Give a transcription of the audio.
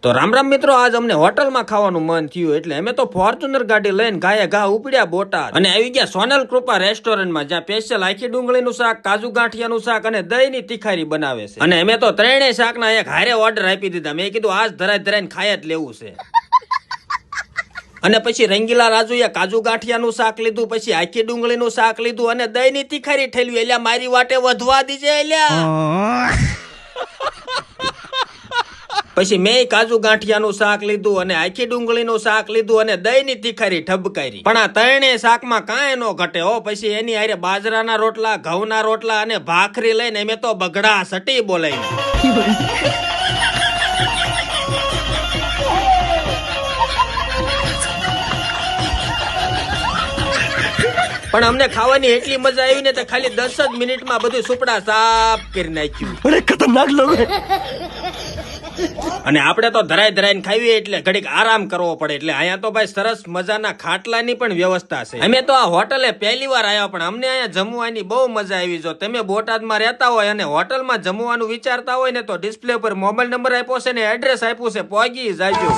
તો રામ રામ મિત્રો, આજ અમને હોટલમાં ખાવાનું મન થયું એટલે અમે તો ફોર્ચ્યુનર ગાડી લઈને ગાયે ઘા ઉપડ્યા બોટાદ અને આવી ગયા સોનલ કૃપા રેસ્ટોરન્ટમાં, જ્યાં સ્પેશિયલ આખી ડુંગળીનું શાક, કાજુ ગાંઠિયાનું શાક અને દહીંની તીખારી બનાવે છે. અને અમે તો ત્રણેય શાકના એક હારે ઓર્ડર આપી દીધા. મેં કીધું આજ ધરાઈને ખાય જ લેવું છે. અને પછી રંગીલા રાજુએ કાજુ ગાંઠિયાનું શાક લીધું, પછી આખી ડુંગળીનું શાક લીધું અને દહીંની તીખારી ઠેલવી. એટલે મારી વાટે વધવા દીજે એલ્યા. પછી મેં કાજુ ગાંઠિયાનું શાક લીધું અને આખી ડુંગળીનું શાક લીધું અને દહીંની તીખારી ઠબકારી. પણ આ ત્રણેય શાકમાં કાંઈ નો ઘટે હો. પછી એની હારે બાજરાના રોટલા, ઘઉંના રોટલા અને ભાખરી લઈને મેં તો બગડા સટી બોલાવી. પણ અમને ખાવાની એટલી મજા આવી ને તો ખાલી 10 જ મિનિટમાં બધું સુપડા સાફ કરી નાખ્યું. અરે ખતરનાક લોકો. અને આપણે તો ધરાઈને ખાવીએ એટલે ઘડીક આરામ કરવો પડે. એટલે અહીંયા તો ભાઈ સરસ મજાના ખાટલાની પણ વ્યવસ્થા છે. અમે તો આ હોટલે પહેલી વાર આવ્યા, પણ અમને અહીંયા જમવાની બહુ મજા આવી. જો તમે બોટાદમાં રહેતા હોય અને હોટલમાં જમવાનું વિચારતા હોય ને, તો ડિસ્પ્લે પર મોબાઈલ નંબર આપ્યો છે ને એડ્રેસ આપ્યું છે, પહોંચી જાજો.